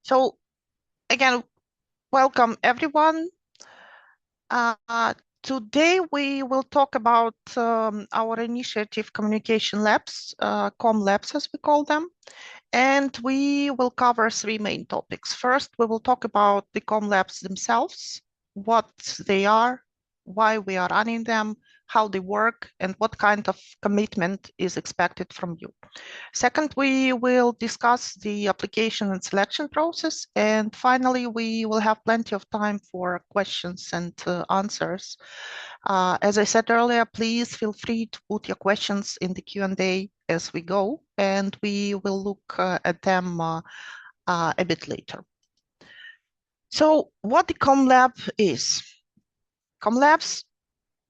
So again, welcome everyone. Today we will talk about our initiative Communication Labs, Comm Labs as we call them, and we will cover three main topics. First, we will talk about the Comm Labs themselves, what they are, why we are running them, how they work, and what kind of commitment is expected from you. Second, we will discuss the application and selection process. And finally, we will have plenty of time for questions and answers. As I said earlier, please feel free to put your questions in the Q&A as we go, and we will look at them a bit later. So what the CommLab is? CommLabs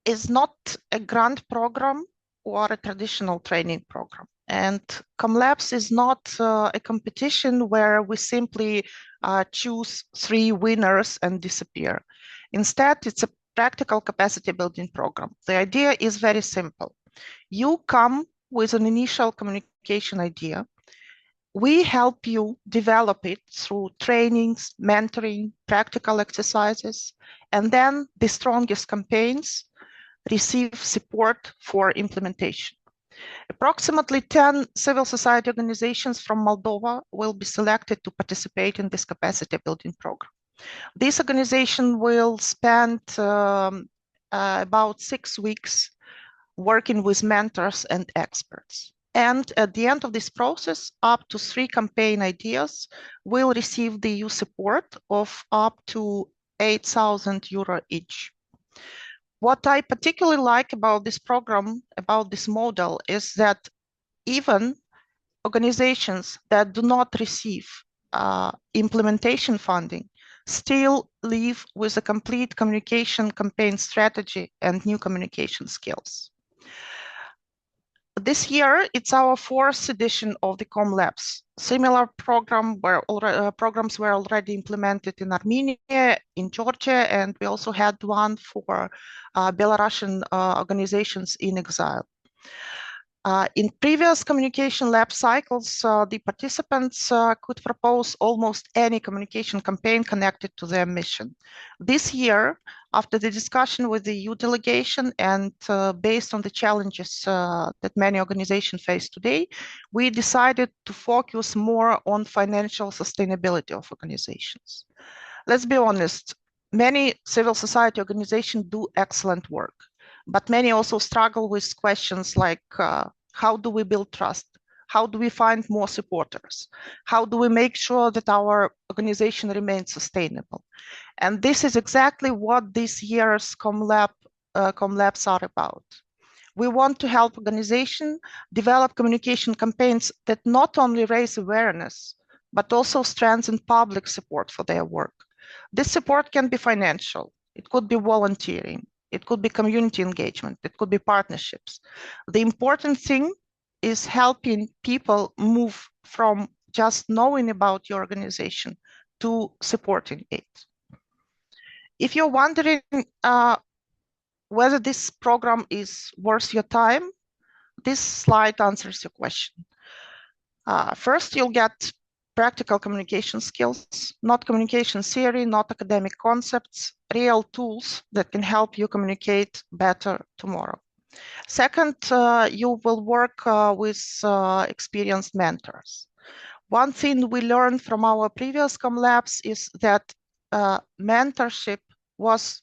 is not a grant program or a traditional training program. And CommLabs is not a competition where we simply choose three winners and disappear. Instead, it's a practical capacity building program. The idea is very simple. You come with an initial communication idea. We help you develop it through trainings, mentoring, practical exercises, and then the strongest campaigns receive support for implementation. Approximately 10 civil society organizations from Moldova will be selected to participate in this capacity building program. This organization will spend about 6 weeks working with mentors and experts. And at the end of this process, up to 3 campaign ideas will receive the EU support of up to €8,000 each. What I particularly like about this program, about this model, is that even organizations that do not receive implementation funding still live with a complete communication campaign strategy and new communication skills. This year, it's our 4th edition of the Comm Labs. Similar programs were already implemented in Armenia, in Georgia, and we also had one for Belarusian organizations in exile. In previous communication lab cycles, the participants could propose almost any communication campaign connected to their mission. This year, after the discussion with the EU delegation and based on the challenges that many organizations face today, we decided to focus more on financial sustainability of organizations. Let's be honest, many civil society organizations do excellent work, but many also struggle with questions like how do we build trust? How do we find more supporters? How do we make sure that our organization remains sustainable? And this is exactly what this year's Comm Labs are about. We want to help organizations develop communication campaigns that not only raise awareness, but also strengthen public support for their work. This support can be financial, it could be volunteering, it could be community engagement, it could be partnerships. The important thing is helping people move from just knowing about your organization to supporting it. If you're wondering whether this program is worth your time, this slide answers your question. First, you'll get practical communication skills, not communication theory, not academic concepts, real tools that can help you communicate better tomorrow. Second, you will work with experienced mentors. One thing we learned from our previous Comm Labs is that mentorship was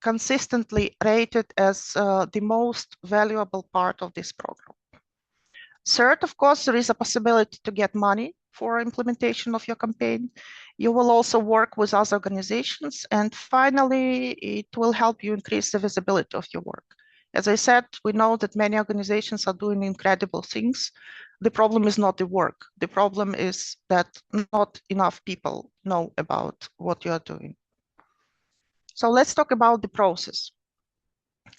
consistently rated as the most valuable part of this program. Third, of course, there is a possibility to get money for implementation of your campaign. You will also work with other organizations. And finally, it will help you increase the visibility of your work. As I said, we know that many organizations are doing incredible things. The problem is not the work. The problem is that not enough people know about what you are doing. So let's talk about the process.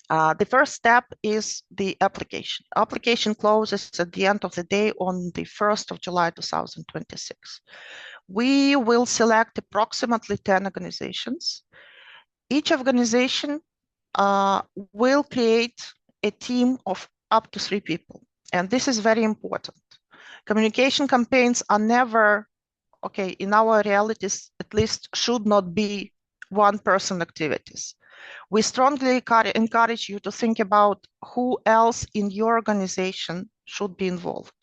The first step is the application. Application closes at the end of the day on the 1st of July 2026. We will select approximately 10 organizations. Each organization will create a team of up to 3 people. And this is very important. Communication campaigns are never okay, in our realities, at least should not be one-person activities. We strongly encourage you to think about who else in your organization should be involved,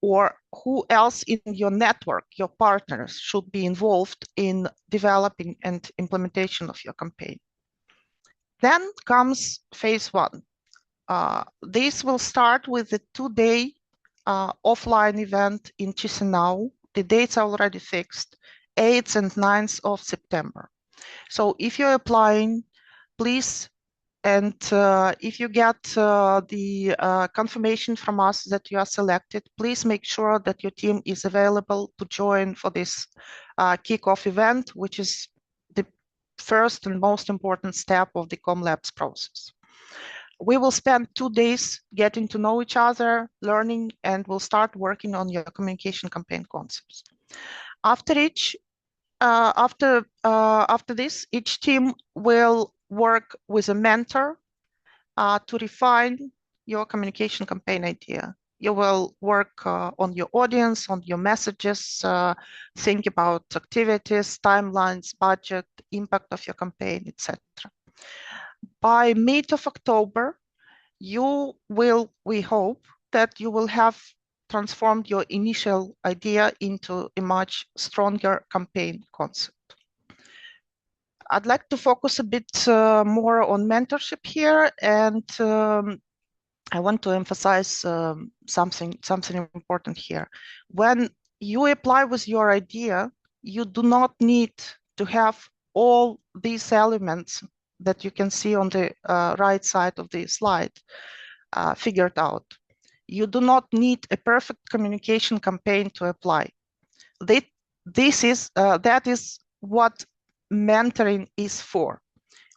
or who else in your network, your partners, should be involved in developing and implementation of your campaign. Then comes phase one. This will start with a 2-day offline event in Chisinau. The dates are already fixed, 8th and 9th of September. So if you're applying, please, and if you get the confirmation from us that you are selected, please make sure that your team is available to join for this kickoff event, which is the first and most important step of the Comm Labs process. We will spend 2 days getting to know each other, learning, and we'll start working on your communication campaign concepts. After this, each team will work with a mentor to refine your communication campaign idea. You will work on your audience, on your messages, think about activities, timelines, budget, impact of your campaign, etc. By mid of October, we hope that you will have transformed your initial idea into a much stronger campaign concept. I'd like to focus a bit more on mentorship here, and I want to emphasize something important here. When you apply with your idea, you do not need to have all these elements that you can see on the right side of the slide figured out. You do not need a perfect communication campaign to apply. That is what mentoring is for.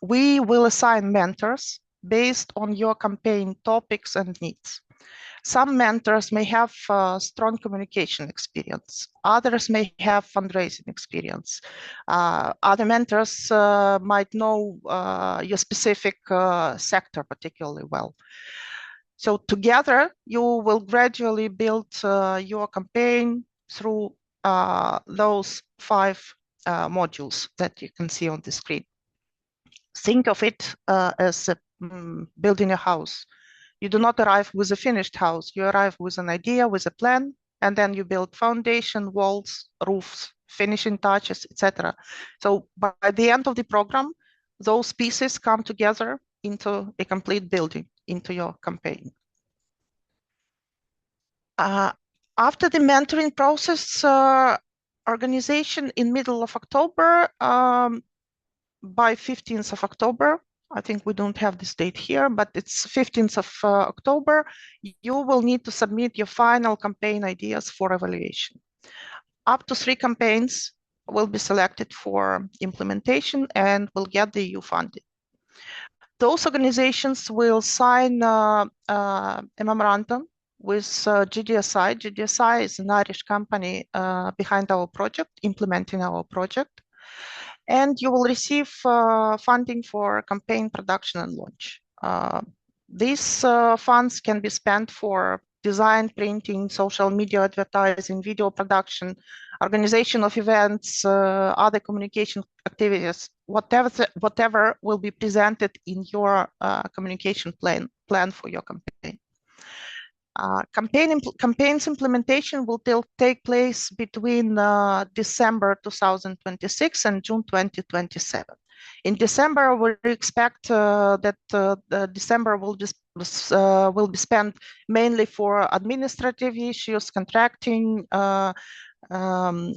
We will assign mentors based on your campaign topics and needs. Some mentors may have strong communication experience. Others may have fundraising experience. Other mentors might know your specific sector particularly well. So together, you will gradually build your campaign through those 5 modules that you can see on the screen. Think of it as building a house. You do not arrive with a finished house. You arrive with an idea, with a plan, and then you build foundation, walls, roofs, finishing touches, etc. So by the end of the program, those pieces come together into a complete building, into your campaign. After the mentoring process, organization in middle of October, by 15th of October, I think we don't have this date here, but it's 15th of October, you will need to submit your final campaign ideas for evaluation. Up to 3 campaigns will be selected for implementation and will get the EU funding. Those organizations will sign a memorandum with GDSI. GDSI is an Irish company behind our project, implementing our project. And you will receive funding for campaign production and launch. These funds can be spent for design, printing, social media advertising, video production, organization of events, other communication activities, whatever will be presented in your communication plan for your campaign. Campaigns implementation will take place between December 2026 and June 2027. In December, we expect that December will be spent mainly for administrative issues, contracting,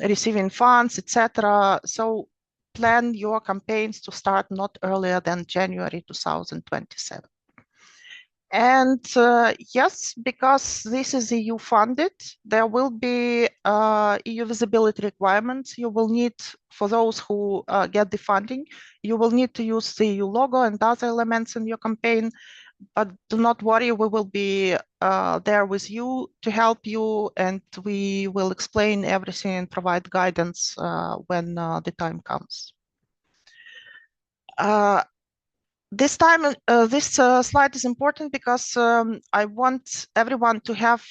receiving funds, etc. So plan your campaigns to start not earlier than January 2027. And yes, because this is EU funded, there will be EU visibility requirements. You will need, for those who get the funding, you will need to use the EU logo and other elements in your campaign. But do not worry, we will be there with you to help you, and we will explain everything and provide guidance when the time comes. This time, this slide is important because I want everyone to have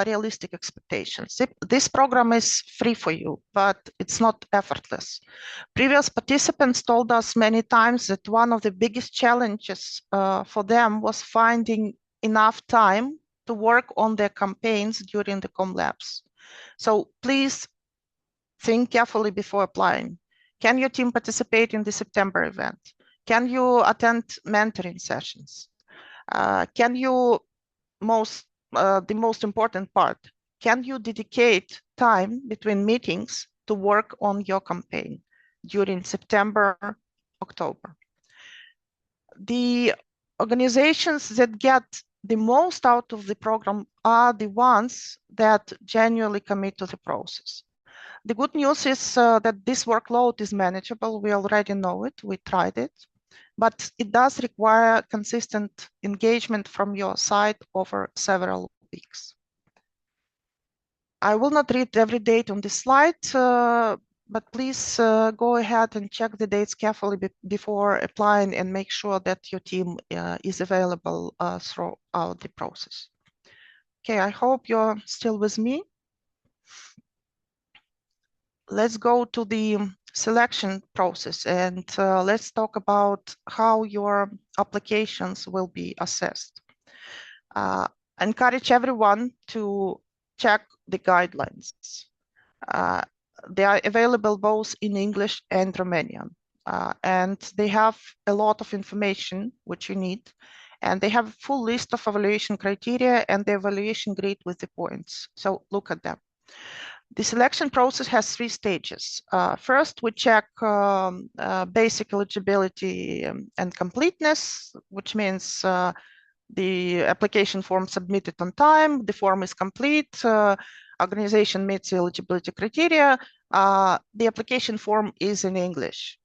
realistic expectations. This program is free for you, but it's not effortless. Previous participants told us many times that one of the biggest challenges for them was finding enough time to work on their campaigns during the Comm Labs. So please think carefully before applying. Can your team participate in the September event? Can you attend mentoring sessions? Can you the most important part, can you dedicate time between meetings to work on your campaign during September, October? The organizations that get the most out of the program are the ones that genuinely commit to the process. The good news is that this workload is manageable. We already know it. We tried it. But it does require consistent engagement from your side over several weeks. I will not read every date on this slide, but please go ahead and check the dates carefully before applying and make sure that your team is available throughout the process. Okay, I hope you're still with me. Let's go to the selection process and let's talk about how your applications will be assessed. Encourage everyone to check the guidelines. They are available both in English and Romanian, and they have a lot of information which you need, and they have a full list of evaluation criteria and the evaluation grid with the points. So look at them. The selection process has 3 stages. First, we check basic eligibility and completeness, which means the application form submitted on time, the form is complete, organization meets the eligibility criteria, the application form is in English.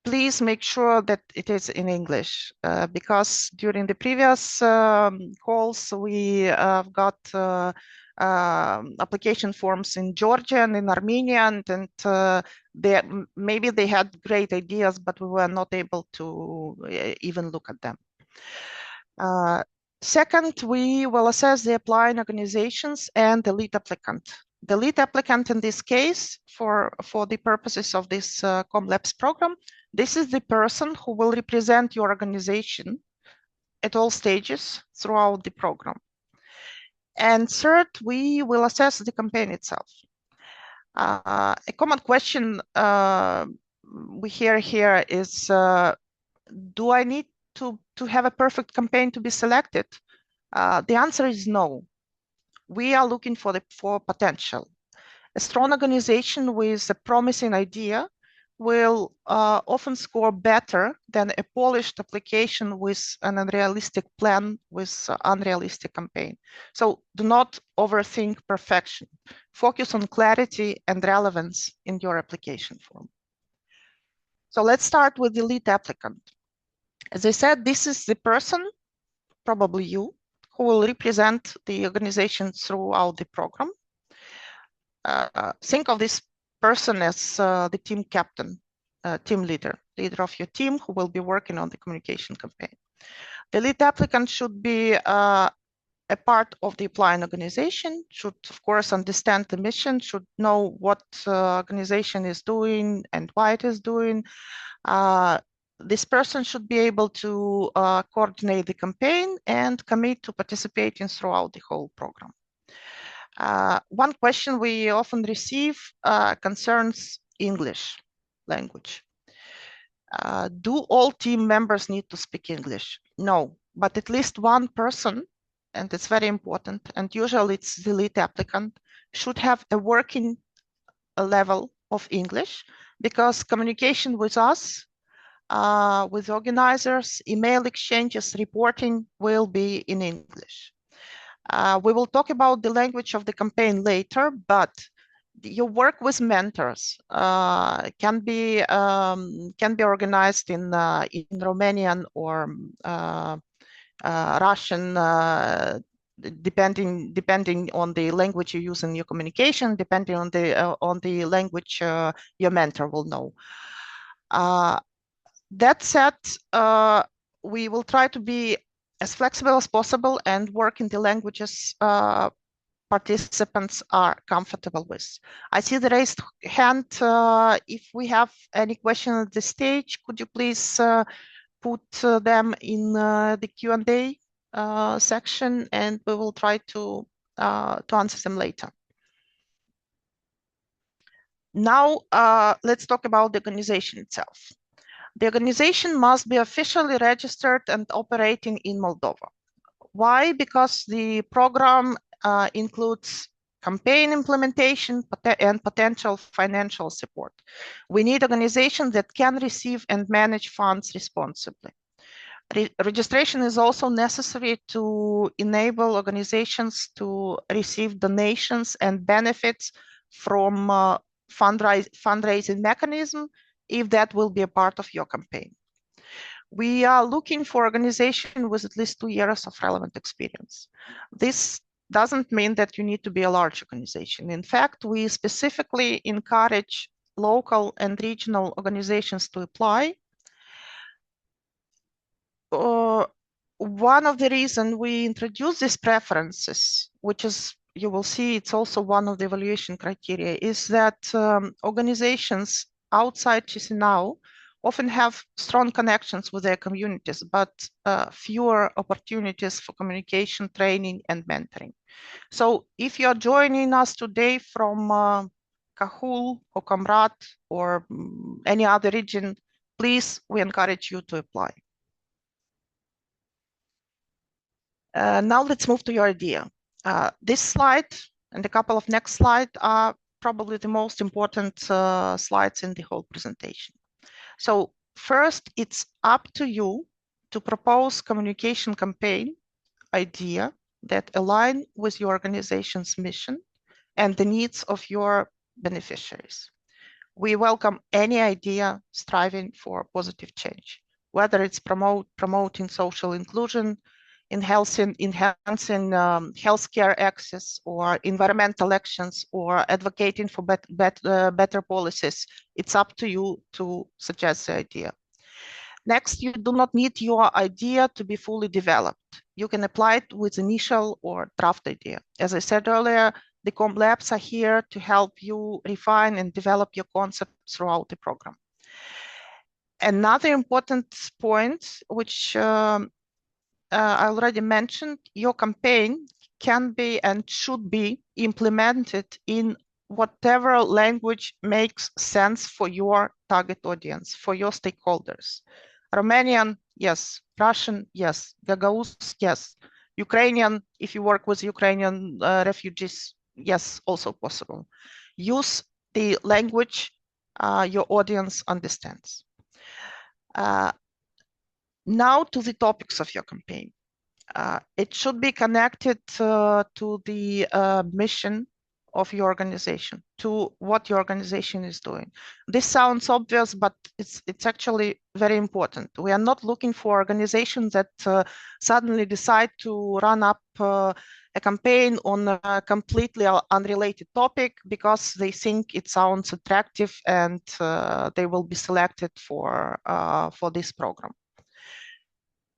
Please make sure that it is in English because during the previous calls, we got application forms in Georgian, in Armenian, and maybe they had great ideas, but we were not able to even look at them. Second, we will assess the applying organizations and the lead applicant. The lead applicant in this case, for the purposes of this Comm Labs program, this is the person who will represent your organization at all stages throughout the program. And third, we will assess the campaign itself. A common question we hear here is, do I need to have a perfect campaign to be selected? The answer is no. We are looking for potential. A strong organization with a promising idea will often score better than a polished application with an unrealistic plan, with unrealistic campaign. So do not overthink perfection. Focus on clarity and relevance in your application form. So let's start with the lead applicant. As I said, this is the person, probably you, who will represent the organization throughout the program. Think of this person as the team captain, team leader of your team who will be working on the communication campaign. The lead applicant should be a part of the applying organization, should of course understand the mission, should know what organization is doing and why it is doing. This person should be able to coordinate the campaign and commit to participating throughout the whole program. One question we often receive concerns English language. Do all team members need to speak English? No, but at least one person, and it's very important, and usually it's the lead applicant, should have a working level of English, because communication with us, with organizers, email exchanges, reporting will be in English. We will talk about the language of the campaign later, but your work with mentors can be organized in Romanian or Russian, depending on the language you use in your communication, depending on the language your mentor will know. That said, we will try to be as flexible as possible and work in the languages participants are comfortable with. I see the raised hand. If we have any question at this stage, could you please put them in the Q&A section, and we will try to answer them later. Now, let's talk about the organization itself. The organization must be officially registered and operating in Moldova. Why? Because the program includes campaign implementation and potential financial support. We need organizations that can receive and manage funds responsibly. Registration is also necessary to enable organizations to receive donations and benefits from fundraising mechanism, if that will be a part of your campaign. We are looking for organization with at least 2 years of relevant experience. This doesn't mean that you need to be a large organization. In fact, we specifically encourage local and regional organizations to apply. One of the reasons we introduce these preferences, which is, you will see, it's also one of the evaluation criteria, is that organizations outside Chisinau often have strong connections with their communities, but fewer opportunities for communication, training, and mentoring. So if you're joining us today from Cahul or Comrat or any other region, please, we encourage you to apply. Now let's move to your idea. This slide and a couple of next slides are probably the most important slides in the whole presentation. So first, it's up to you to propose communication campaign idea that align with your organization's mission and the needs of your beneficiaries. We welcome any idea striving for positive change, whether it's promoting social inclusion, enhancing healthcare access, or environmental actions, or advocating for better policies. It's up to you to suggest the idea. Next, you do not need your idea to be fully developed. You can apply it with initial or draft idea. As I said earlier, the Comm labs are here to help you refine and develop your concept throughout the program. Another important point, which I already mentioned, your campaign can be and should be implemented in whatever language makes sense for your target audience, for your stakeholders. Romanian, yes. Russian, yes. Gagauz, yes. Ukrainian, if you work with Ukrainian refugees, yes, also possible. Use the language your audience understands. Now to the topics of your campaign. It should be connected to the mission of your organization, to what your organization is doing. This sounds obvious, but it's actually very important. We are not looking for organizations that suddenly decide to run up a campaign on a completely unrelated topic because they think it sounds attractive and they will be selected for this program.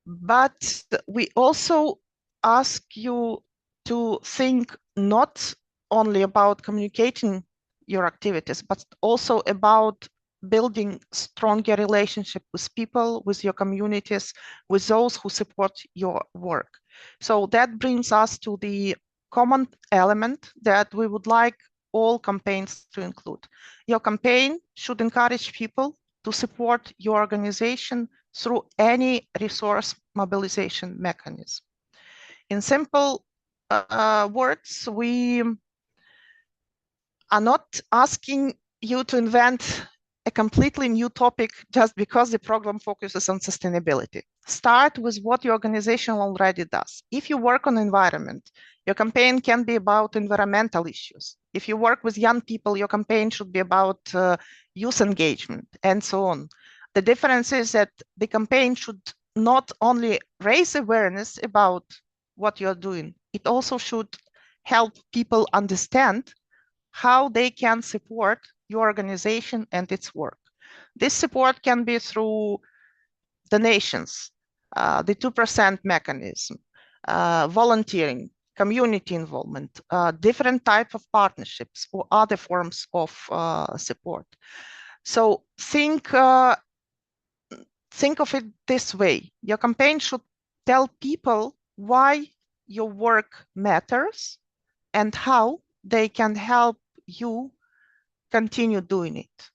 But we also ask you to think not only about communicating your activities, but also about building stronger relationship with people, with your communities, with those who support your work. So that brings us to the common element that we would like all campaigns to include. Your campaign should encourage people to support your organization through any resource mobilization mechanism. In simple words, we are not asking you to invent a completely new topic just because the program focuses on sustainability. Start with what your organization already does. If you work on environment, your campaign can be about environmental issues. If you work with young people, your campaign should be about youth engagement and so on. The difference is that the campaign should not only raise awareness about what you're doing, it also should help people understand how they can support your organization and its work. This support can be through donations, the 2% mechanism, volunteering, community involvement, different type of partnerships or other forms of support. So think of it this way. Your campaign should tell people why your work matters and how they can help you continue doing it.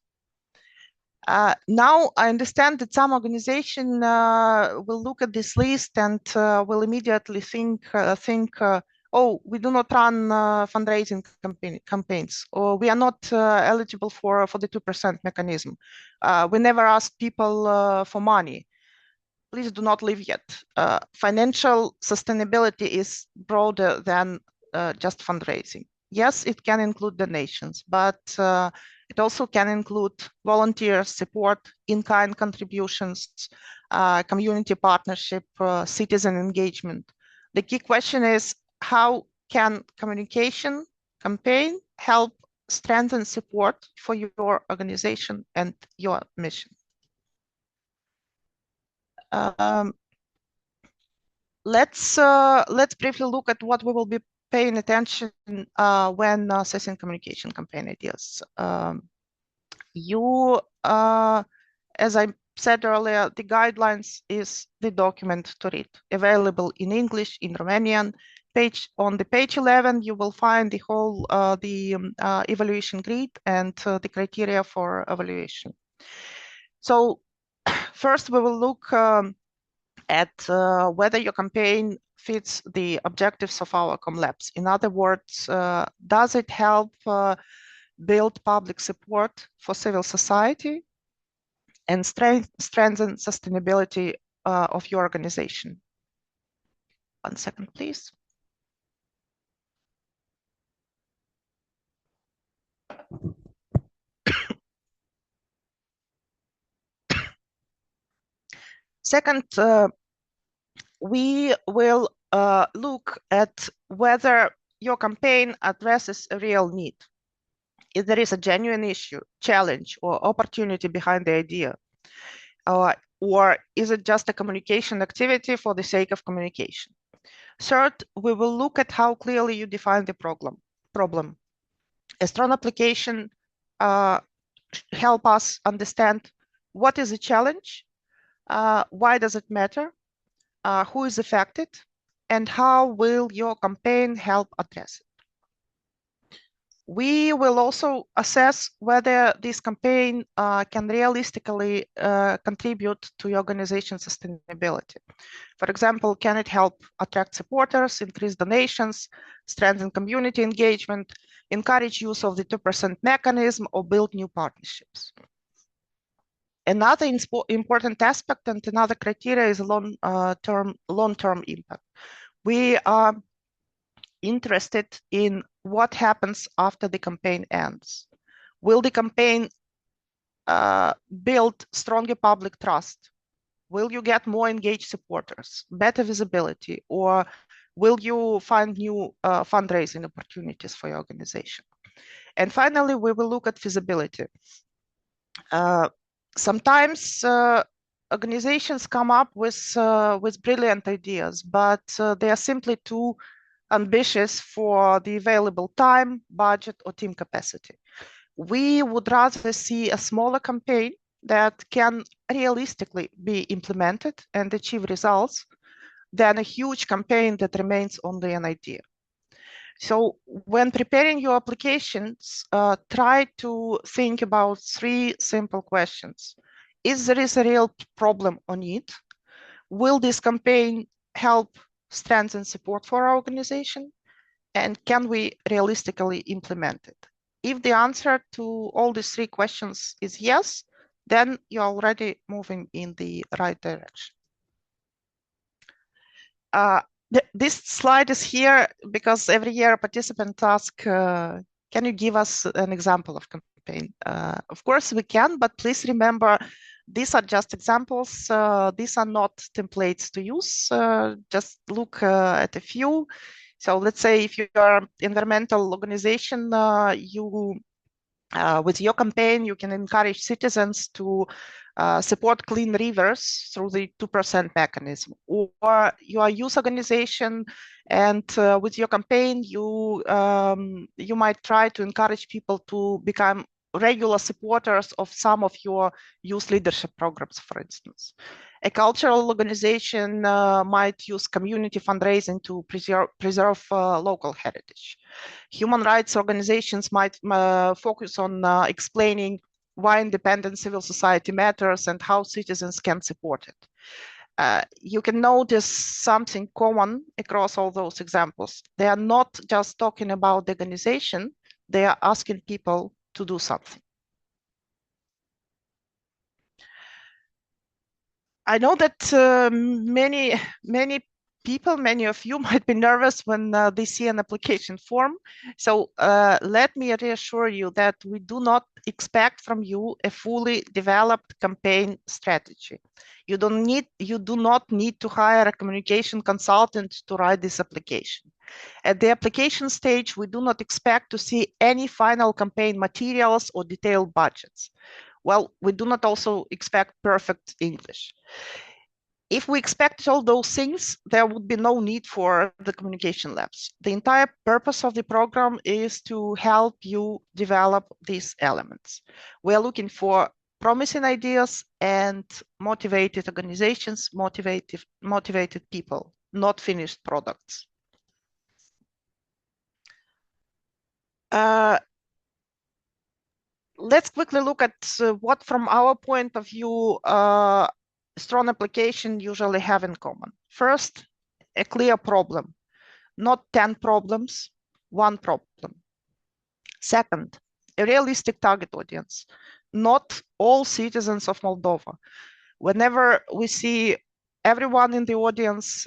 Now I understand that some organization will look at this list and will immediately think, oh, we do not run fundraising campaigns, or we are not eligible for the 2% mechanism. We never ask people for money. Please do not leave yet. Financial sustainability is broader than just fundraising. Yes, it can include donations, but it also can include volunteer support, in-kind contributions, community partnership, citizen engagement. The key question is, how can communication campaign help strengthen support for your organization and your mission? Let's briefly look at what we will be paying attention when assessing communication campaign ideas. As I said earlier, the guidelines is the document to read, available in English, in Romanian. On the page 11, you will find the whole evaluation grid and the criteria for evaluation. So first, we will look at whether your campaign fits the objectives of our Comm Labs. In other words, does it help build public support for civil society and strengthen sustainability of your organization? 1 second, please. Second, we will look at whether your campaign addresses a real need. If there is a genuine issue, challenge, or opportunity behind the idea, or is it just a communication activity for the sake of communication? Third, we will look at how clearly you define the problem. A strong application help us understand what is the challenge, why does it matter, who is affected, and how will your campaign help address it. We will also assess whether this campaign can realistically contribute to your organization's sustainability. For example, can it help attract supporters, increase donations, strengthen community engagement, encourage use of the 2% mechanism, or build new partnerships? Another important aspect and another criteria is long-term impact. We are interested in what happens after the campaign ends. Will the campaign build stronger public trust? Will you get more engaged supporters, better visibility, or will you find new fundraising opportunities for your organization? And finally, we will look at feasibility. Sometimes organizations come up with brilliant ideas, but they are simply too ambitious for the available time, budget, or team capacity. We would rather see a smaller campaign that can realistically be implemented and achieve results than a huge campaign that remains only an idea. So when preparing your applications, try to think about 3 simple questions. Is there a real problem or need? Will this campaign help strengthen support for our organization? And can we realistically implement it? If the answer to all these 3 questions is yes, then you're already moving in the right direction. This slide is here because every year participants ask, can you give us an example of campaign? Of course we can, but please remember, these are just examples. These are not templates to use. Just look at a few. So let's say if you are an environmental organization, you With your campaign, you can encourage citizens to support clean rivers through the 2% mechanism. Or you are a youth organization, and with your campaign, you might try to encourage people to become regular supporters of some of your youth leadership programs, for instance. A cultural organization might use community fundraising to preserve local heritage. Human rights organizations might focus on explaining why independent civil society matters and how citizens can support it. You can notice something common across all those examples. They are not just talking about the organization, they are asking people to do something. I know that many people, many of you might be nervous when they see an application form. So let me reassure you that we do not expect from you a fully developed campaign strategy. You do not need to hire a communication consultant to write this application. At the application stage, we do not expect to see any final campaign materials or detailed budgets. Well, we do not also expect perfect English. If we expect all those things, there would be no need for the communication labs. The entire purpose of the program is to help you develop these elements. We are looking for promising ideas and motivated organizations, motivated people, not finished products. Let's quickly look at what, from our point of view, strong application usually have in common. First, a clear problem, not 10 problems, one problem. Second, a realistic target audience, not all citizens of Moldova. Whenever we see everyone in the audience,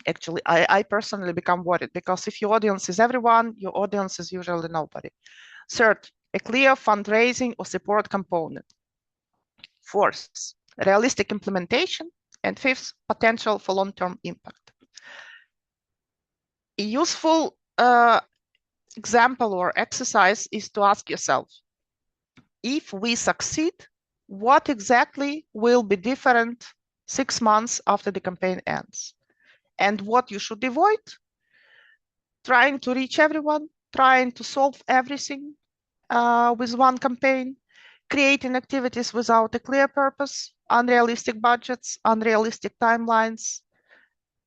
actually, I personally become worried, because if your audience is everyone, your audience is usually nobody. Third, a clear fundraising or support component. Fourth, realistic implementation. And fifth, potential for long-term impact. A useful example or exercise is to ask yourself, if we succeed, what exactly will be different 6 months after the campaign ends? And what you should avoid? Trying to reach everyone, trying to solve everything with one campaign, creating activities without a clear purpose, unrealistic budgets, unrealistic timelines,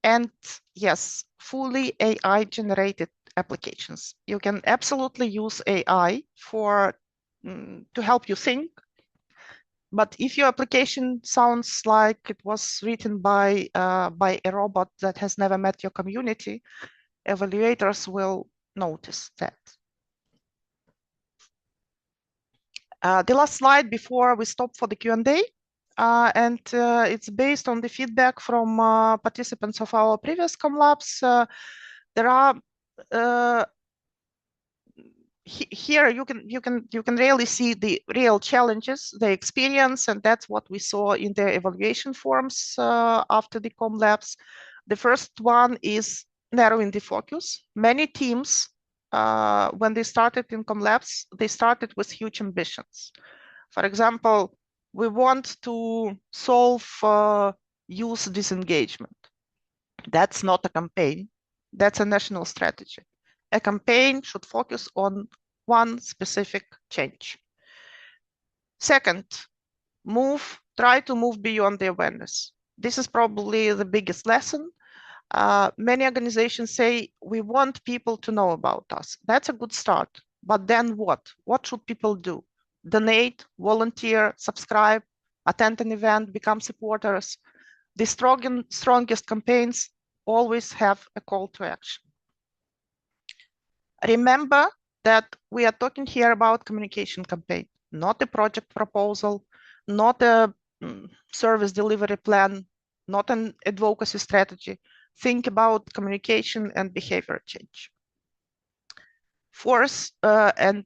and yes, fully AI-generated applications. You can absolutely use AI to help you think, but if your application sounds like it was written by a robot that has never met your community, evaluators will notice that. The last slide before we stop for the Q&A, and it's based on the feedback from participants of our previous Comm Labs. There are here you can really see the real challenges they experience, and that's what we saw in their evaluation forms after the Comm Labs. The first one is narrowing the focus. Many teams, when they started in Comm Labs, they started with huge ambitions. For example, we want to solve youth disengagement. That's not a campaign, that's a national strategy. A campaign should focus on one specific change. Second, try to move beyond the awareness. This is probably the biggest lesson. Many organizations say, we want people to know about us. That's a good start, but then what? What should people do? Donate, volunteer, subscribe, attend an event, become supporters. The strongest campaigns always have a call to action. Remember that we are talking here about communication campaign, not a project proposal, not a service delivery plan, not an advocacy strategy. Think about communication and behavior change. Fourth, and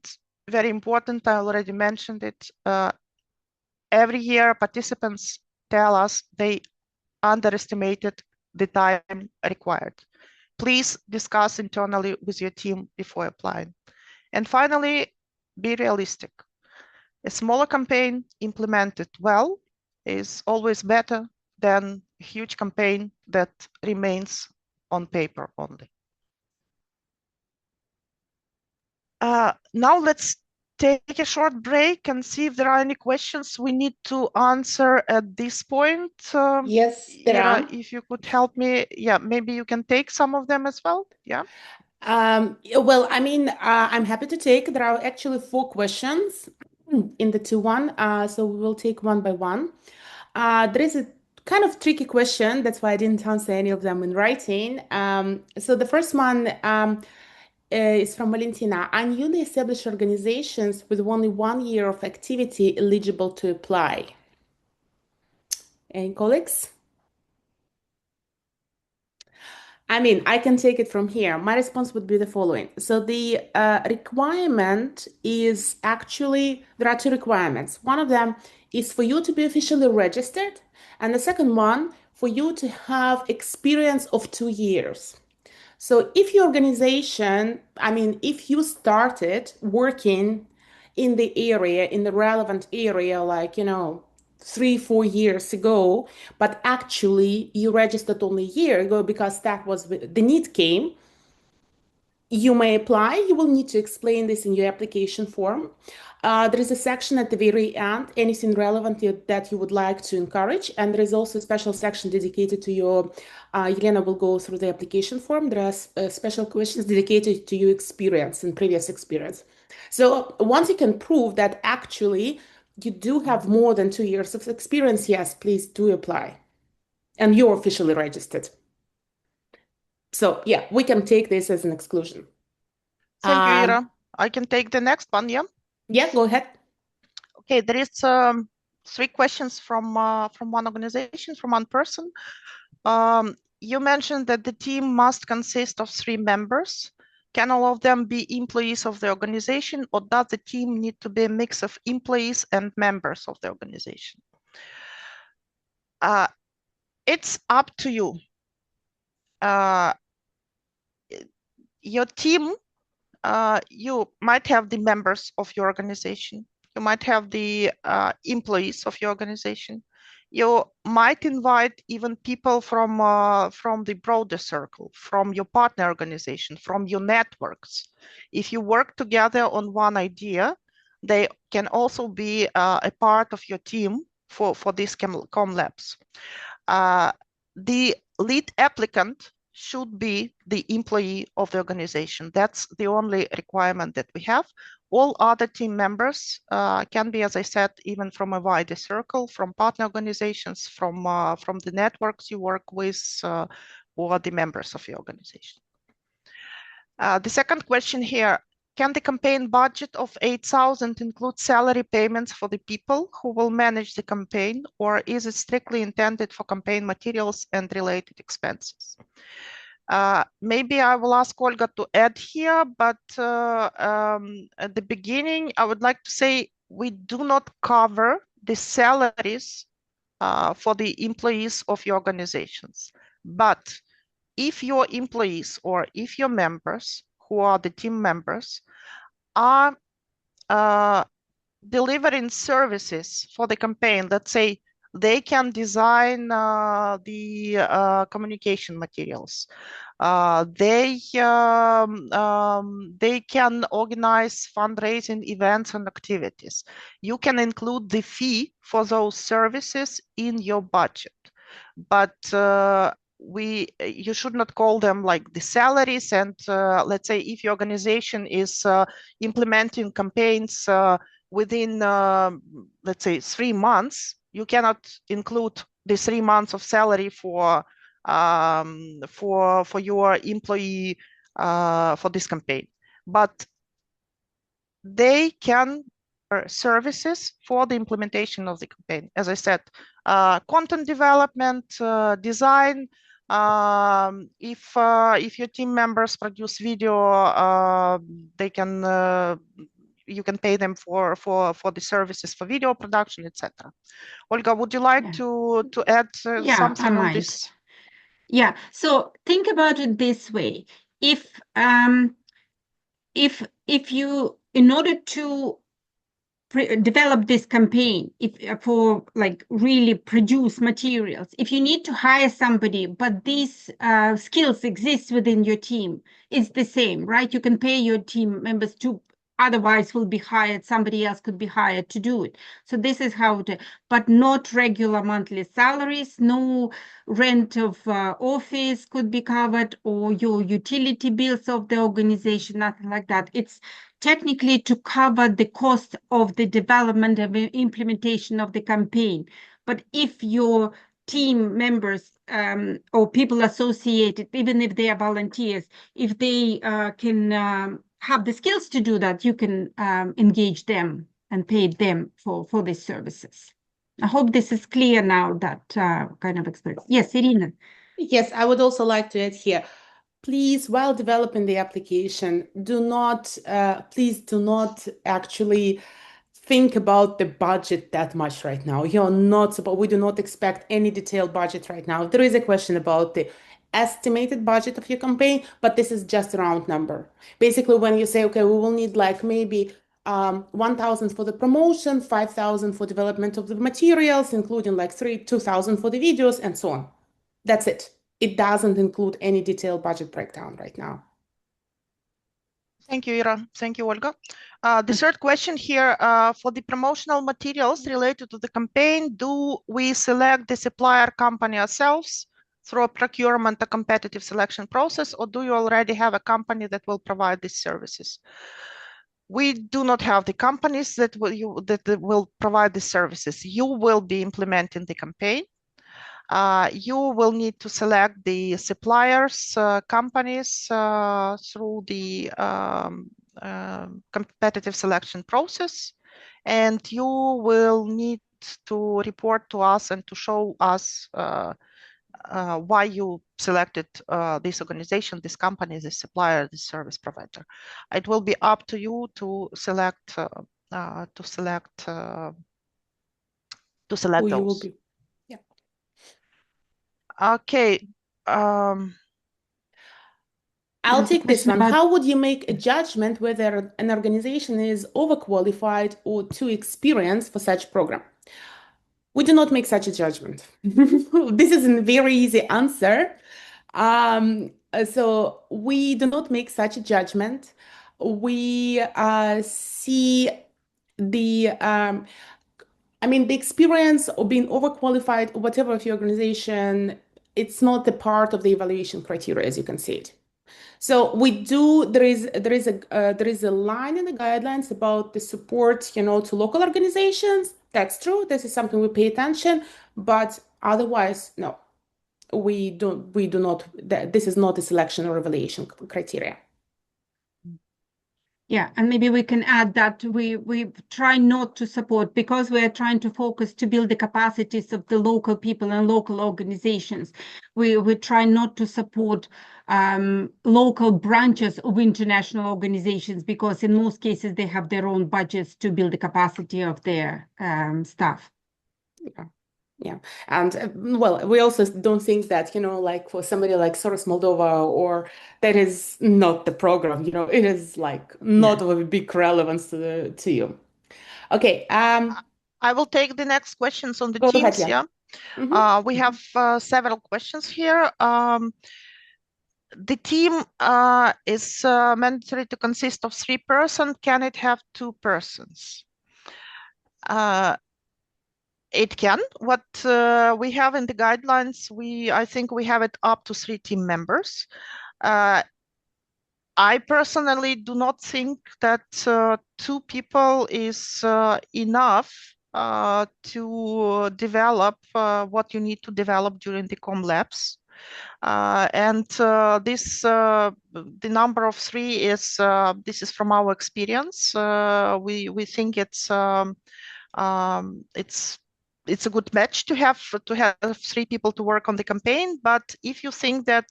very important, I already mentioned it, every year participants tell us they underestimated the time required. Please discuss internally with your team before applying. And finally, be realistic. A smaller campaign implemented well is always better than a huge campaign that remains on paper only. Now let's take a short break and see if there are any questions we need to answer at this point. Yes, there Ira, are. if you could help me, yeah, maybe you can take some of them as well. Yeah. Well, I mean, I'm happy to take. There are actually 4 questions in the 2-1, so we will take one by one. There is a kind of tricky question. That's why I didn't answer any of them in writing. So the first one is from Valentina. Are newly established organizations with only 1 year of activity eligible to apply? Any colleagues? I mean, I can take it from here. My response would be the following. So the requirement is actually, there are 2 requirements. One of them is for you to be officially registered, and the second one for you to have experience of 2 years. So if your organization, I mean, if you started working in the area, in the relevant area, like, 3, 4 years ago, but actually you registered only a year ago because that was the need came, you may apply. You will need to explain this in your application form. There is a section at the very end, anything relevant that you would like to encourage. And there is also a special section dedicated to your, Elena will go through the application form. There are special questions dedicated to your experience and previous experience. So once you can prove that actually you do have more than 2 years of experience, yes, please do apply. And you're officially registered. So yeah, we can take this as an exclusion. Thank you, Ira. I can take the next one, yeah? Yeah, go ahead. Okay, there is 3 questions from one organization, from one person. You mentioned that the team must consist of 3 members. Can all of them be employees of the organization, or does the team need to be a mix of employees and members of the organization? It's up to you. Your team, you might have the members of your organization. You might have the employees of your organization. You might invite even people from the broader circle, from your partner organization, from your networks. If you work together on one idea, they can also be a part of your team for these Comm Labs. The lead applicant should be the employee of the organization. That's the only requirement that we have. All other team members can be, as I said, even from a wider circle, from partner organizations, from the networks you work with, or the members of your organization. The second question here, can the campaign budget of 8,000 include salary payments for the people who will manage the campaign, or is it strictly intended for campaign materials and related expenses? Maybe I will ask Olga to add here, but at the beginning, I would like to say we do not cover the salaries for the employees of your organizations. But if your employees or if your members, who are the team members, are delivering services for the campaign, let's say they can design the communication materials. They can organize fundraising events and activities. You can include the fee for those services in your budget, but you should not call them like the salaries. And let's say if your organization is implementing campaigns within, let's say, 3 months, you cannot include the 3 months of salary for your employee for this campaign. But they can services for the implementation of the campaign. As I said, content development, design. If your team members produce video, they can you can pay them for the services for video production, etc. Olga, would you like to add something on this? Yeah. So think about it this way: if you in order to develop this campaign, if for like really produce materials, if you need to hire somebody but these skills exist within your team, it's the same, right? You can pay your team members to, otherwise will be hired, somebody else could be hired to do it. So this is how it, but not regular monthly salaries, no rent of office could be covered, or your utility bills of the organization, nothing like that. It's technically to cover the cost of the development and implementation of the campaign. But if your team members or people associated, even if they are volunteers, if they can have the skills to do that, you can engage them and pay them for these services. I hope this is clear now, that kind of experience. Yes, Irina. Yes, I would also like to add here, please, while developing the application, please do not actually think about the budget that much right now. We do not expect any detailed budget right now. There is a question about the estimated budget of your campaign, but this is just a round number. Basically, when you say, okay, we will need like maybe 1,000 for the promotion, 5,000 for development of the materials, including like 2,000 for the videos and so on. That's it. It doesn't include any detailed budget breakdown right now. Thank you, Ira. Thank you, Olga. The third question here, for the promotional materials related to the campaign, do we select the supplier company ourselves through a procurement, a competitive selection process, or do you already have a company that will provide these services? We do not have the companies that will provide the services. You will be implementing the campaign. You will need to select the suppliers, companies through the competitive selection process, and you will need to report to us and to show us why you selected this organization, this company, this supplier, this service provider. It will be up to you to select Who you will those. be. Yeah. Okay. I'll take this one. About... How would you make a judgment whether an organization is overqualified or too experienced for such program? We do not make such a judgment. This is a very easy answer. So we do not make such a judgment. We see the the experience of being overqualified or whatever of your organization, it's not the part of the evaluation criteria, as you can see it. So there is a line in the guidelines about the support, to local organizations. That's true. This is something we pay attention, but otherwise, no, we do not, this is not a selection or evaluation criteria. Yeah, and maybe we can add that we try not to support, because we're trying to focus to build the capacities of the local people and local organizations. We try not to support local branches of international organizations, because in most cases they have their own budgets to build the capacity of their staff. Yeah. And well, we also don't think that, like for somebody like Soros Moldova, or that is not the program, it is like not of a big relevance to you. Okay. I will take the next questions on the Go Teams. ahead, yeah. We have several questions here. The team is mandatory to consist of 3 persons. Can it have 2 persons? It can. What we have in the guidelines, I think we have it up to 3 team members. I personally do not think that 2 people is enough to develop what you need to develop during the Comm labs. And the number of 3 is this is from our experience. We think it's a good match to have 3 people to work on the campaign. But if you think that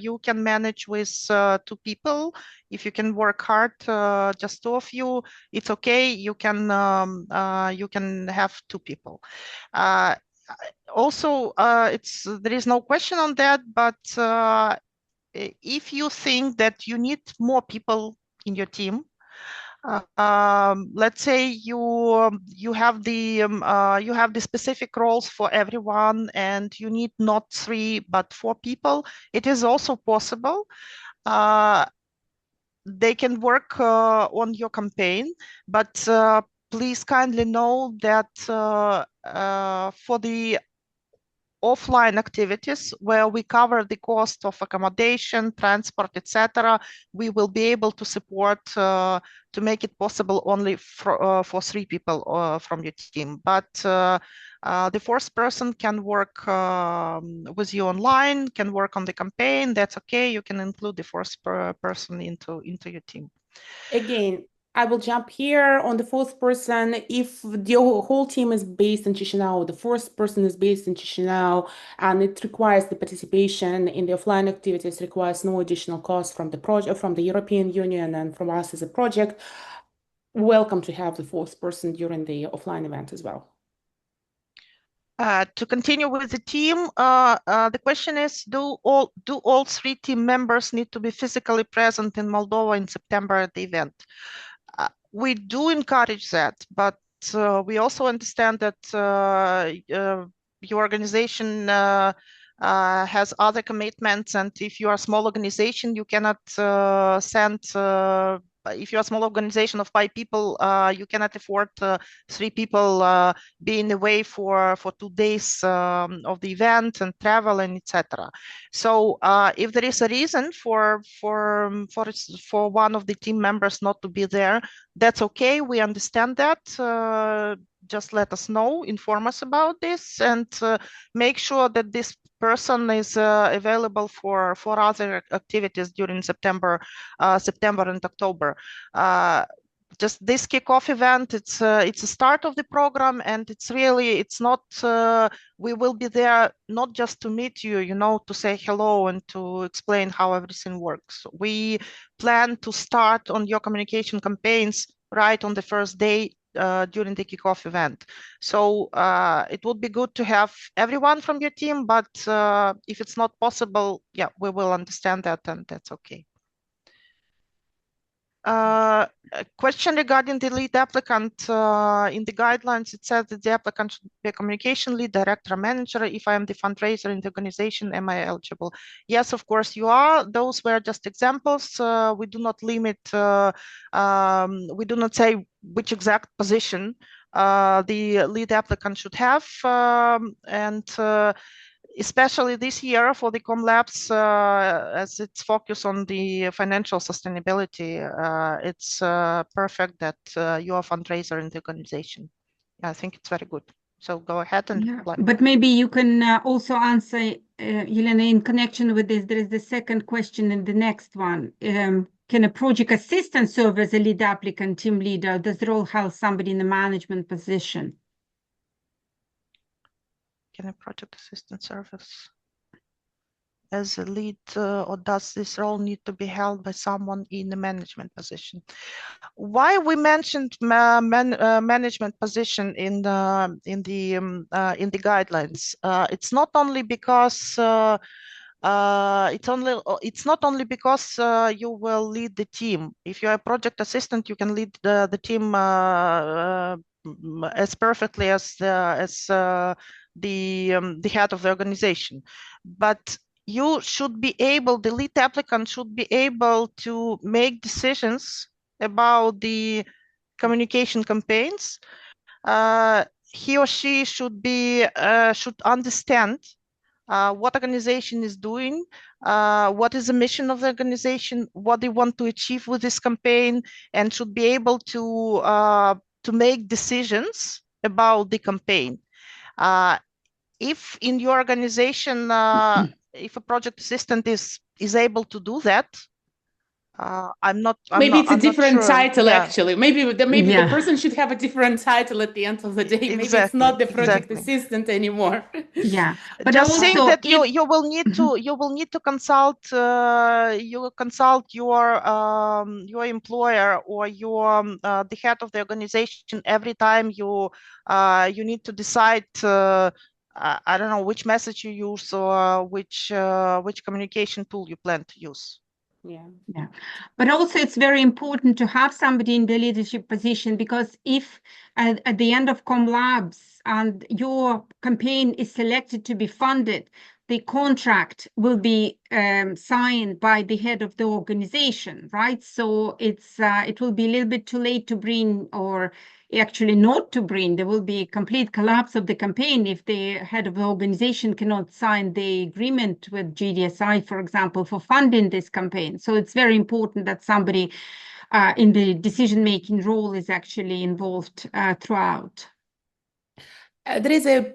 you can manage with 2 people, if you can work hard, just 2 of you, it's okay. You can have 2 people. Also, there is no question on that. But if you think that you need more people in your team, Let's say you have the specific roles for everyone, and you need not 3 but 4 people. It is also possible. They can work on your campaign, but please kindly know that for the offline activities where we cover the cost of accommodation, transport, etc., we will be able to support to make it possible only for 3 people from your team. But the 4th person can work with you online, can work on the campaign. That's okay. You can include the 4th person into your team. Again, I will jump here on the 4th person. If the whole team is based in Chisinau, the 4th person is based in Chisinau, and it requires the participation in the offline activities, requires no additional cost from the project, from the European Union, and from us as a project. Welcome to have the 4th person during the offline event as well. To continue with the team, the question is, do all 3 team members need to be physically present in Moldova in September at the event? We do encourage that, but we also understand that your organization has other commitments, and if you are a small organization, you cannot send if you're a small organization of 5 people, you cannot afford 3 people being away for 2 days of the event and travel and etc. So if there is a reason for one of the team members not to be there, that's okay. We understand that. Just let us know, inform us about this, and make sure that this person is available for other activities during September and October. Just this kickoff event, it's a start of the program, and it's not we will be there not just to meet you, to say hello and to explain how everything works. We plan to start on your communication campaigns right on the first day during the kickoff event. So it would be good to have everyone from your team, but if it's not possible, yeah, we will understand that, and that's okay. A question regarding the lead applicant. In the guidelines, it says that the applicant should be a communication lead, director, manager. If I am the fundraiser in the organization, am I eligible? Yes, of course you are. Those were just examples. We do not limit, we do not say which exact position the lead applicant should have. And especially this year for the Comm Labs, as it's focused on the financial sustainability, it's perfect that you are a fundraiser in the organization. I think it's very good. So go ahead and reply. But maybe you can also answer, Yelena, in connection with this. There is the second question in the next one. Can a project assistant serve as a lead applicant, team leader? Does the role have somebody in the management position? Can a project assistant serve as a lead, or does this role need to be held by someone in the management position? Why we mentioned management position in the guidelines? It's not only because it's not only because you will lead the team. If you're a project assistant, you can lead the team as perfectly as the head of the organization. But you should be able, the lead applicant should be able to make decisions about the communication campaigns. He or she should understand what organization is doing, what is the mission of the organization, what they want to achieve with this campaign, and should be able to make decisions about the campaign. If in your organization, if a project assistant is able to do that, maybe it's a different sure. title, Yeah. actually. Maybe the person should have a different title at the end of the day. Maybe it's not the project assistant anymore. Yeah, but just also think that you will need to consult your employer or the head of the organization every time you need to decide. I don't know which message you use or which communication tool you plan to use. Yeah. Yeah, but also it's very important to have somebody in the leadership position, because if at the end of Comm Labs and your campaign is selected to be funded, the contract will be signed by the head of the organization, right? So it will be a little bit too late to bring, or actually not to bring. There will be a complete collapse of the campaign if the head of the organization cannot sign the agreement with GDSI, for example, for funding this campaign. So it's very important that somebody in the decision-making role is actually involved throughout. There is a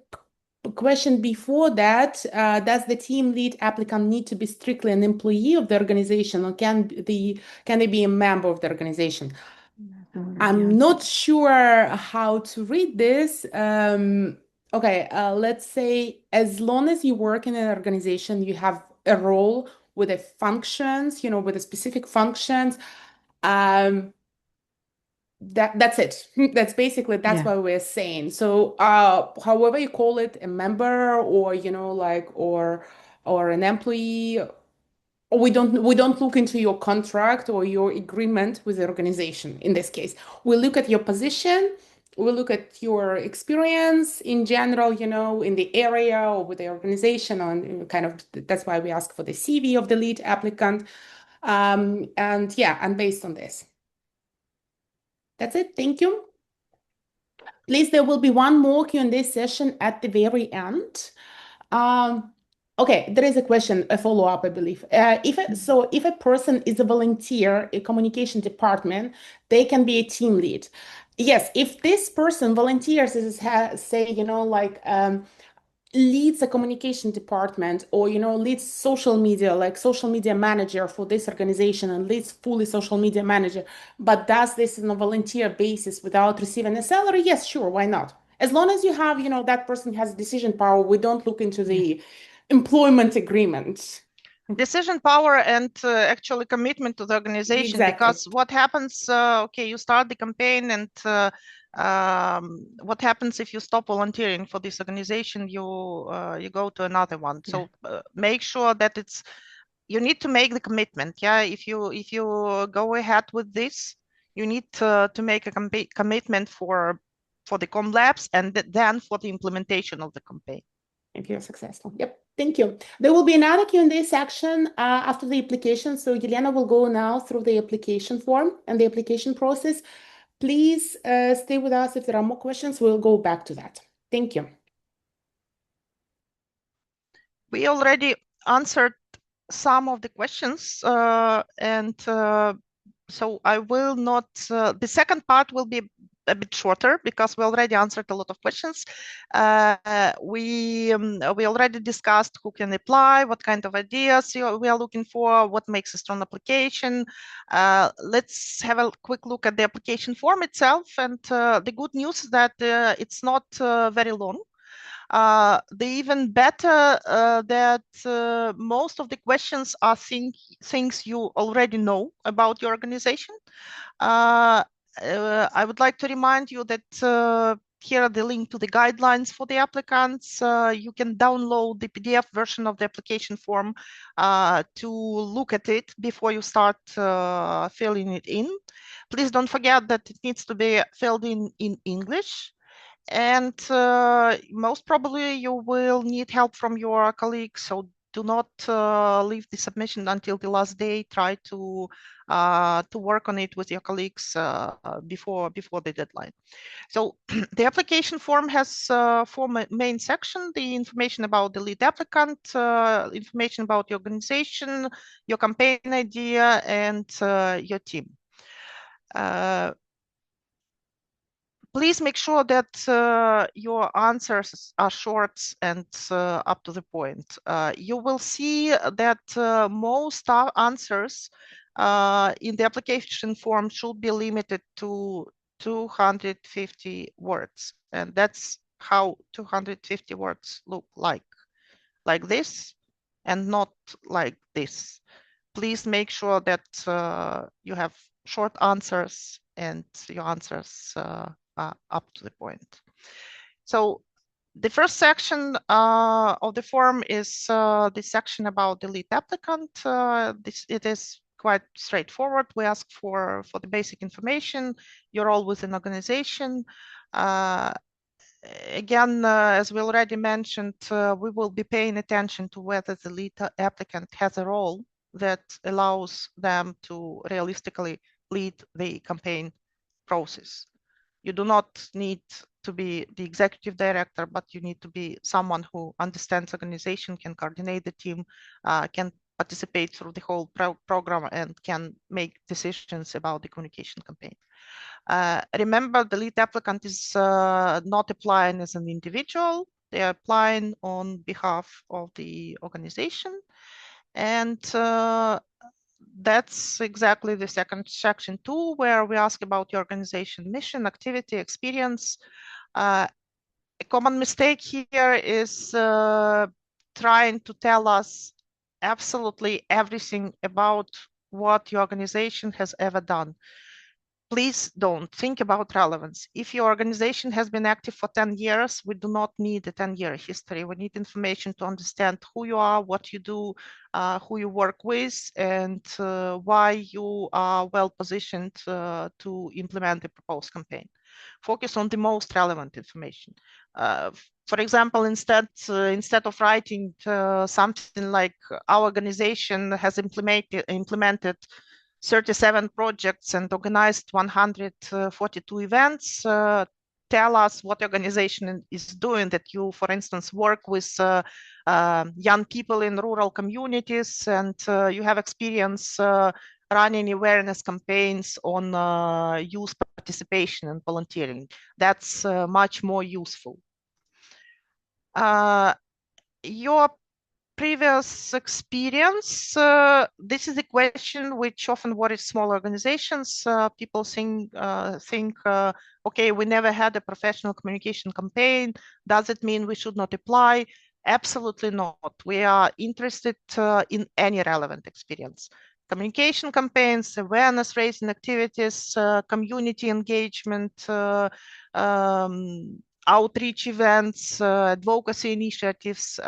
question before that. Does the team lead applicant need to be strictly an employee of the organization, or can they be a member of the organization? I'm not sure how to read this. Okay, let's say as long as you work in an organization, you have a role with the functions, with the specific functions. That's it. That's basically Yeah. what we're saying. So, however you call it, a member or or an employee, we don't look into your contract or your agreement with the organization. In this case, we look at your position, we look at your experience in general, in the area or with the organization, and kind of that's why we ask for the CV of the lead applicant. And based on this. That's it. Thank you. Please, there will be one more Q&A session at the very end. Okay, there is a question, a follow-up, I believe. If a person is a volunteer in communication department, they can be a team lead. Yes, if this person volunteers, leads a communication department, or leads social media, like social media manager for this organization, and leads fully social media manager, but does this on a volunteer basis without receiving a salary, yes, sure, why not? As long as you have, that person has decision power, we don't look into the employment agreement. Decision power and actually commitment to the organization. Exactly. Because what happens, okay, you start the campaign, and what happens if you stop volunteering for this organization? You go to another one. So make sure that you need to make the commitment. Yeah, if you go ahead with this, you need to make a commitment for the Comm Labs, and then for the implementation of the campaign. If you're successful. Yep. Thank you. There will be another Q&A section after the application. So Yelena will go now through the application form and the application process. Please stay with us. If there are more questions, we'll go back to that. Thank you. We already answered some of the questions, so I will not. The second part will be a bit shorter, because we already answered a lot of questions. We already discussed who can apply, what kind of ideas we are looking for, what makes a strong application. Let's have a quick look at the application form itself. And the good news is that it's not very long. The even better that most of the questions are things you already know about your organization. I would like to remind you that here are the link to the guidelines for the applicants. You can download the PDF version of the application form to look at it before you start filling it in. Please don't forget that it needs to be filled in English. And most probably you will need help from your colleagues, so do not leave the submission until the last day. Try to work on it with your colleagues before the deadline. So the application form has four main sections: the information about the lead applicant, information about the organization, your campaign idea, and your team. Please make sure that your answers are short and up to the point. You will see that most answers in the application form should be limited to 250 words. And that's how 250 words look like this, and not like this. Please make sure that you have short answers, and your answers up to the point. So the first section of the form is the section about the lead applicant. It is quite straightforward. We ask for the basic information, your role within organization. Again, as we already mentioned, we will be paying attention to whether the lead applicant has a role that allows them to realistically lead the campaign process. You do not need to be the executive director, but you need to be someone who understands organization, can coordinate the team, can participate through the whole program, and can make decisions about the communication campaign. Remember, the lead applicant is not applying as an individual. They are applying on behalf of the organization. And that's exactly the second section 2, where we ask about your organization mission, activity, experience. A common mistake here is trying to tell us absolutely everything about what your organization has ever done. Please don't think about relevance. If your organization has been active for 10 years, we do not need a 10-year history. We need information to understand who you are, what you do, who you work with, and why you are well positioned to implement the proposed campaign. Focus on the most relevant information. For example, instead of writing something like our organization has implemented 37 projects and organized 142 events. Tell us what the organization is doing, that you, for instance, work with young people in rural communities, and you have experience running awareness campaigns on youth participation and volunteering. That's much more useful. Your previous experience, this is a question which often worries small organizations. People think, okay, we never had a professional communication campaign. Does it mean we should not apply? Absolutely not. We are interested in any relevant experience. Communication campaigns, awareness raising activities, community engagement, outreach events, advocacy initiatives.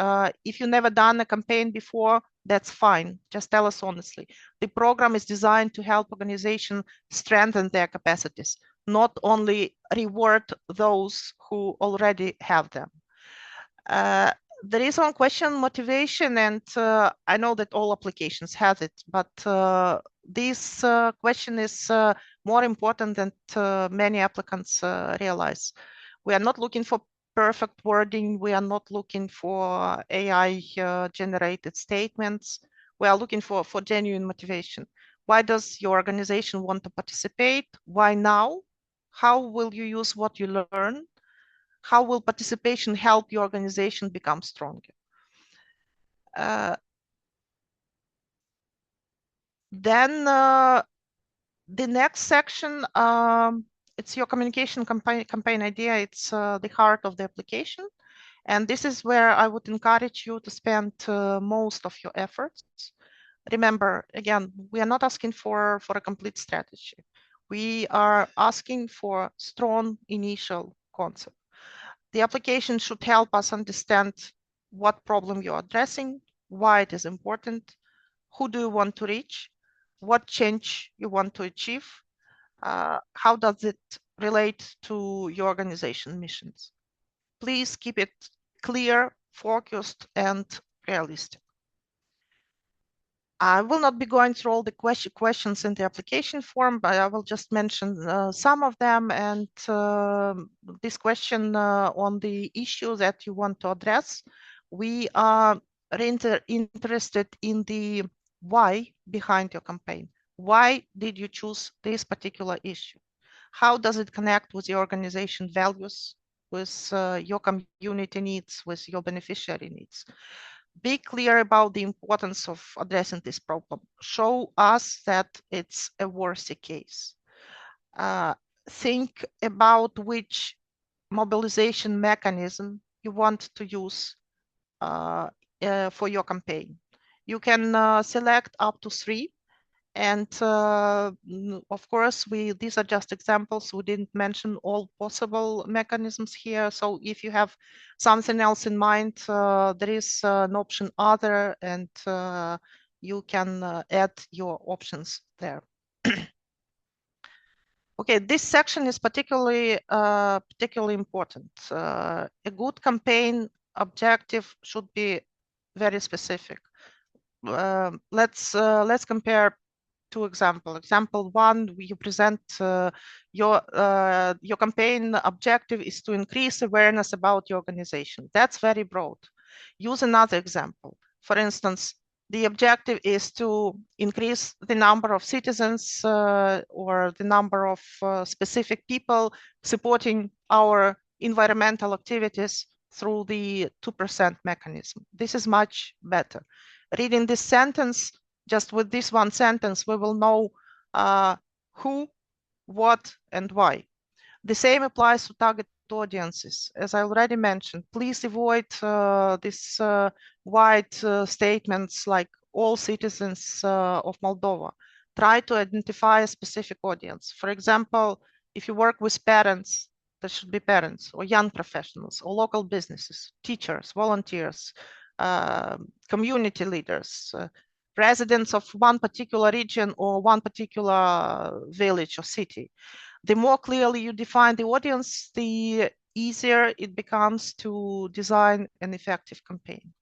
If you've never done a campaign before, that's fine. Just tell us honestly. The program is designed to help organizations strengthen their capacities, not only reward those who already have them. There is one question, motivation, and I know that all applications have it, but this question is more important than many applicants realize. We are not looking for perfect wording. We are not looking for AI generated statements. We are looking for genuine motivation. Why does your organization want to participate? Why now? How will you use what you learn? How will participation help your organization become stronger? Then the next section, it's your communication campaign idea. It's the heart of the application. And this is where I would encourage you to spend most of your efforts. Remember, again, we are not asking for a complete strategy. We are asking for strong initial concept. The application should help us understand what problem you're addressing, why it is important, who do you want to reach, what change you want to achieve, how does it relate to your organization missions. Please keep it clear, focused, and realistic. I will not be going through all the questions in the application form, but I will just mention some of them. And this question on the issue that you want to address, we are interested in the why behind your campaign. Why did you choose this particular issue? How does it connect with your organization values, with your community needs, with your beneficiary needs? Be clear about the importance of addressing this problem. Show us that it's a worthy case. Think about which mobilization mechanism you want to use for your campaign. You can select up to 3. And of course, these are just examples. We didn't mention all possible mechanisms here. So if you have something else in mind, there is an option other, and you can add your options there. Okay, this section is particularly important. A good campaign objective should be very specific. Let's compare two examples. Example one, you present your campaign objective is to increase awareness about your organization. That's very broad. Use another example. For instance, the objective is to increase the number of citizens or the number of specific people supporting our environmental activities through the 2% mechanism. This is much better. Reading this sentence, just with this one sentence, we will know who, what, and why. The same applies to target audiences. As I already mentioned, please avoid these wide statements like all citizens of Moldova. Try to identify a specific audience. For example, if you work with parents, there should be parents or young professionals or local businesses, teachers, volunteers, community leaders, residents of one particular region or one particular village or city. The more clearly you define the audience, the easier it becomes to design an effective campaign.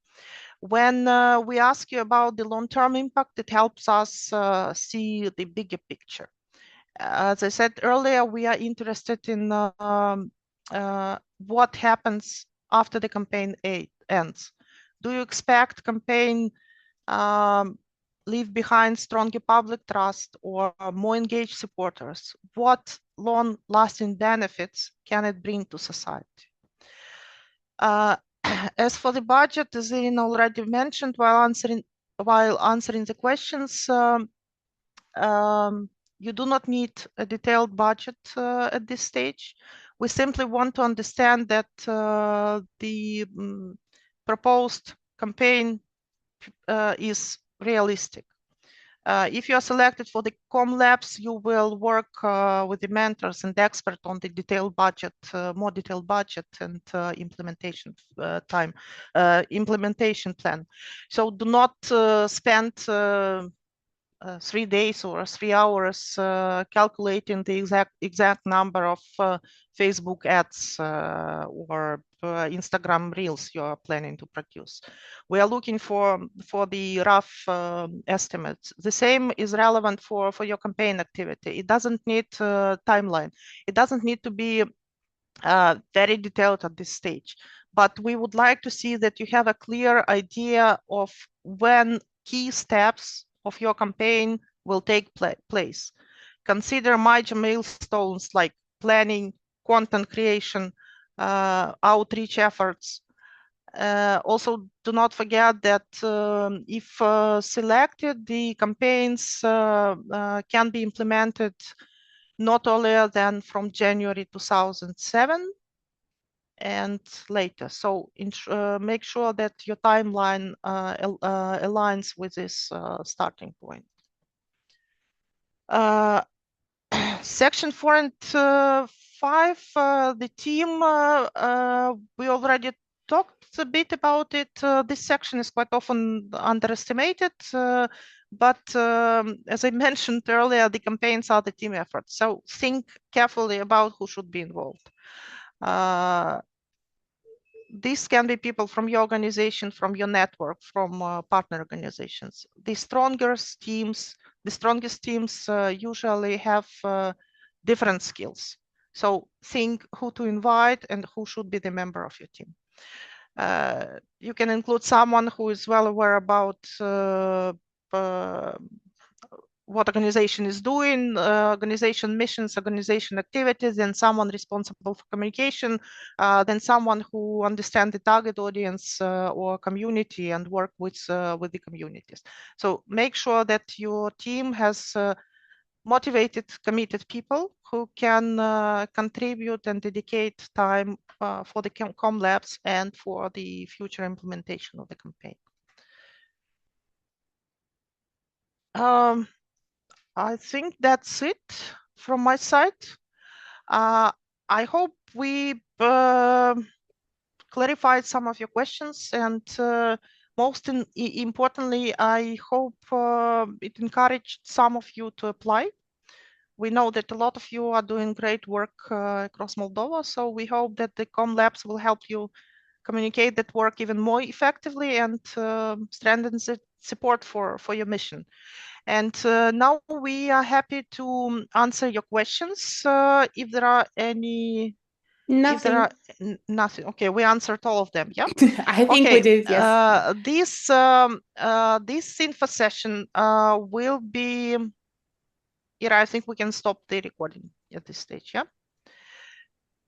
When we ask you about the long-term impact, it helps us see the bigger picture. As I said earlier, we are interested in what happens after the campaign ends. Do you expect campaign leave behind stronger public trust or more engaged supporters? What long-lasting benefits can it bring to society? As for the budget, as Irina already mentioned while answering the questions, you do not need a detailed budget at this stage. We simply want to understand that the proposed campaign is realistic. If you are selected for the Comm Labs, you will work with the mentors and experts on the detailed budget, more detailed budget and implementation implementation plan. So do not spend 3 days or 3 hours calculating the exact number of Facebook ads or Instagram reels you are planning to produce. We are looking for the rough estimates. The same is relevant for your campaign activity. It doesn't need timeline. It doesn't need to be very detailed at this stage, but we would like to see that you have a clear idea of when key steps of your campaign will take place. Consider major milestones like planning, content creation, outreach efforts. Also, do not forget that if selected, the campaigns can be implemented not earlier than from January 2007 and later. So make sure that your timeline aligns with this starting point. Section 4 and 5, the team, we already talked a bit about it. This section is quite often underestimated, but as I mentioned earlier, the campaigns are the team effort. So think carefully about who should be involved. This can be people from your organization, from your network, from partner organizations. The strongest teams usually have different skills. So think who to invite and who should be the member of your team. You can include someone who is well aware about what organization is doing, organization missions, organization activities, and someone responsible for communication, then someone who understands the target audience or community and work with the communities. So make sure that your team has motivated, committed people who can contribute and dedicate time for the Comm Labs and for the future implementation of the campaign. I think that's it from my side. I hope we clarified some of your questions, and most importantly, I hope it encouraged some of you to apply. We know that a lot of you are doing great work across Moldova, so we hope that the Comm Labs will help you communicate that work even more effectively and strengthen the support for your mission. And now we are happy to answer your questions. If there are any, if there Nothing. are nothing, okay, we answered all of them. Yeah. I think we Okay. did, yes. This info session will be. Ira, I think we can stop the recording at this stage. Yeah.